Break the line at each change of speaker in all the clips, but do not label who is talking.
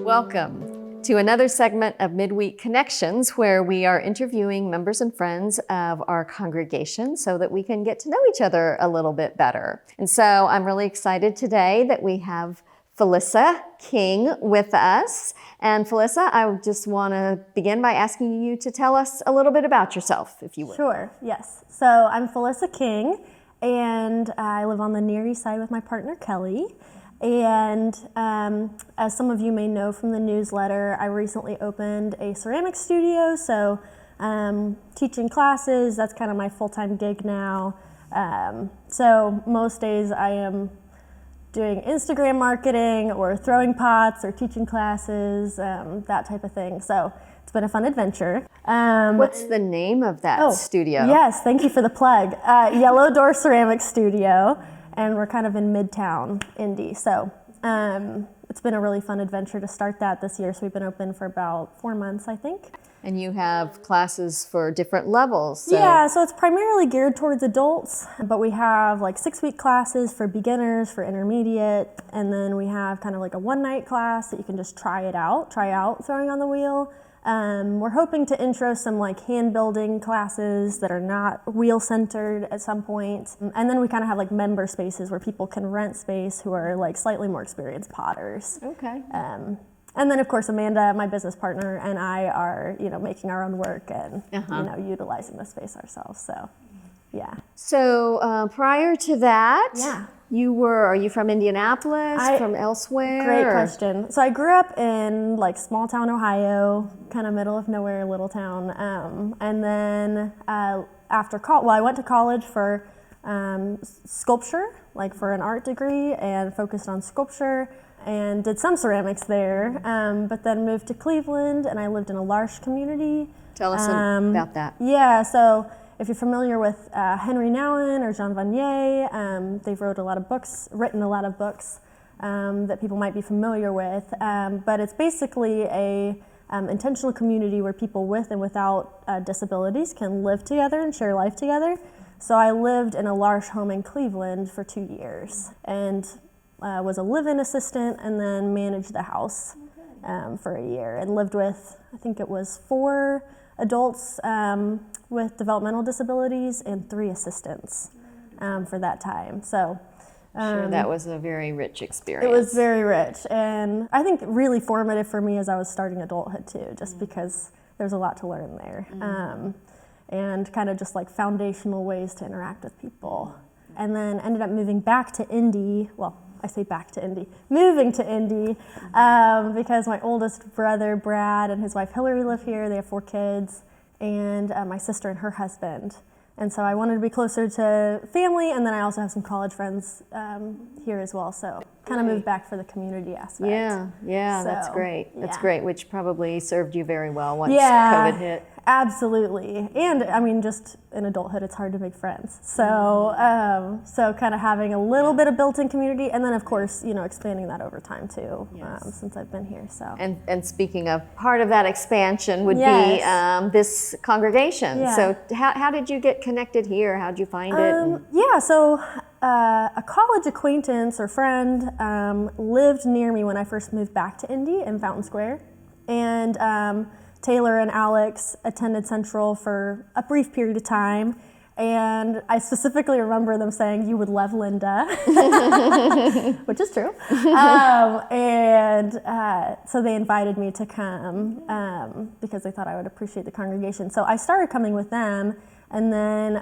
Welcome to another segment of Midweek Connections, where we are interviewing members and friends of our congregation so that we can get to know each other a little bit better. And so I'm really excited today that we have Felissa King with us. And Felissa, I just want to begin by asking you to tell us a little bit about yourself, if you would.
Sure, yes. So I'm Felissa King, and I live on the Near East Side with my partner, Kelly. And as some of you may know from the newsletter, I recently opened a ceramic studio, so teaching classes, that's kind of my full-time gig now. So most days I am doing Instagram marketing or throwing pots or teaching classes, that type of thing. So it's been a fun adventure.
What's the name of that studio?
Yes, thank you for the plug. Yellow Door Ceramic Studio, and we're kind of in Midtown, Indy. So it's been a really fun adventure to start that this year. So we've been open for about 4 months, I think.
And you have classes for different levels. So.
Yeah, so it's primarily geared towards adults, but we have like 6-week classes for beginners, for intermediate, and then we have kind of like a one-night class that you can just try out throwing on the wheel. We're hoping to intro some like hand building classes that are not wheel centered at some point. And then we kind of have like member spaces where people can rent space who are like slightly more experienced potters.
Okay.
And then of course Amanda, my business partner, and I are, making our own work and, utilizing the space ourselves. So, yeah.
So prior to that,
yeah.
Are you from Indianapolis, from elsewhere?
Great question. So I grew up in like small town Ohio, kind of middle of nowhere, little town. And then after college, I went to college for sculpture, like for an art degree, and focused on sculpture and did some ceramics there, but then moved to Cleveland and I lived in a L'Arche community.
Tell us about that.
Yeah, so if you're familiar with Henry Nouwen or Jean Vanier, they've written a lot of books that people might be familiar with. But it's basically a intentional community where people with and without disabilities can live together and share life together. So I lived in a L'Arche home in Cleveland for 2 years and was a live-in assistant and then managed the house for a year and lived with, I think it was 4 adults with developmental disabilities and 3 assistants for that time. So
sure, that was a very rich experience.
It was very rich, and I think really formative for me as I was starting adulthood too, just because there's a lot to learn there. And kind of just like foundational ways to interact with people. And then ended up moving back to Indy. Well, I say back to Indy, moving to Indy, because my oldest brother, Brad, and his wife, Hillary, live here. They have 4 kids, and my sister and her husband. And so I wanted to be closer to family, and then I also have some college friends here as well, so kind of moved back for the community aspect.
Yeah, so, that's great. That's great, which probably served you very well once COVID hit.
Absolutely. And I mean, just in adulthood, it's hard to make friends. So, so kind of having a little bit of built-in community, and then of course, expanding that over time too, since I've been here. So. And
speaking of, part of that expansion would be this congregation. Yeah. So how did you get connected here? How did you find it?
Yeah, so a college acquaintance or friend lived near me when I first moved back to Indy in Fountain Square, and Taylor and Alex attended Central for a brief period of time, and I specifically remember them saying, "You would love Linda," which is true. So they invited me to come because they thought I would appreciate the congregation. So I started coming with them, and then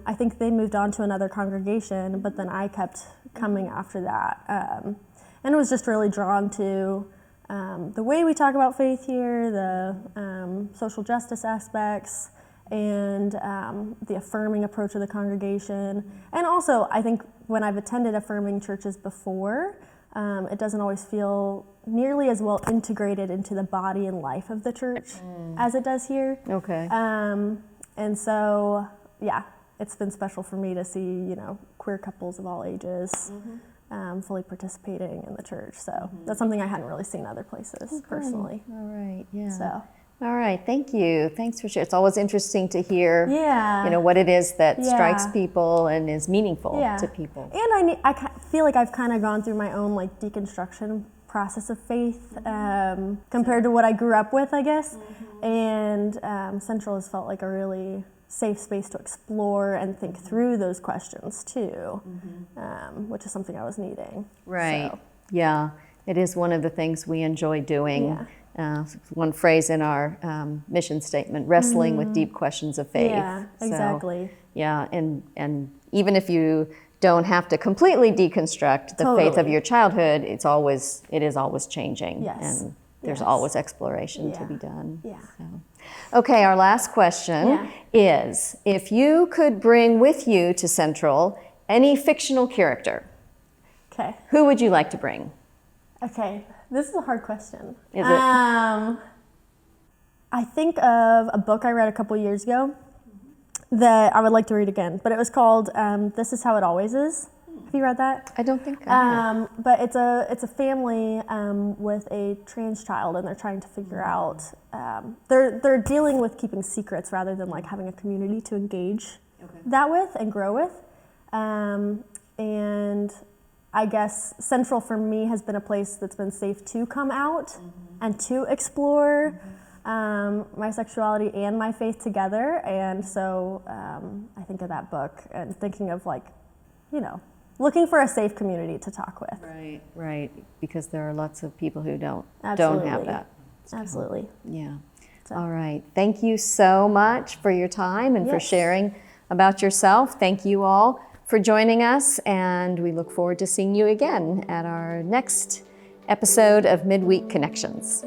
I think they moved on to another congregation, but then I kept coming after that, and was just really drawn to the way we talk about faith here, the social justice aspects, and the affirming approach of the congregation. And also, I think when I've attended affirming churches before, it doesn't always feel nearly as well integrated into the body and life of the church as it does here.
Okay.
And so, yeah, it's been special for me to see, queer couples of all ages fully participating in the church. So that's something I hadn't really seen other places personally.
All right, yeah.
So.
All right, thank you. Thanks for sharing. It's always interesting to hear, what it is that strikes people and is meaningful to people.
And I feel like I've kind of gone through my own like deconstruction process of faith compared to what I grew up with, I guess. And Central has felt like a really safe space to explore and think through those questions too, which is something I was needing.
Right.
So.
Yeah. It is one of the things we enjoy doing. One phrase in our mission statement: wrestling with deep questions of faith.
Yeah, exactly.
So, yeah, and even if you don't have to completely deconstruct the faith of your childhood, it is always changing.
Yes.
And there's always exploration to be done.
Yeah.
So. Okay, our last question is, if you could bring with you to Central any fictional character, who would you like to bring?
Okay, this is a hard question.
Is it?
I think of a book I read a couple years ago that I would like to read again, but it was called This Is How It Always Is. Have you read that?
I don't think I have.
But it's a family with a trans child, and they're trying to figure out, they're dealing with keeping secrets rather than like having a community to engage that with and grow with. And I guess Central for me has been a place that's been safe to come out and to explore my sexuality and my faith together. And so I think of that book and thinking of looking for a safe community to talk with.
Right, because there are lots of people who don't have that.
Absolutely.
Yeah. So. All right. Thank you so much for your time and for sharing about yourself. Thank you all for joining us, and we look forward to seeing you again at our next episode of Midweek Connections.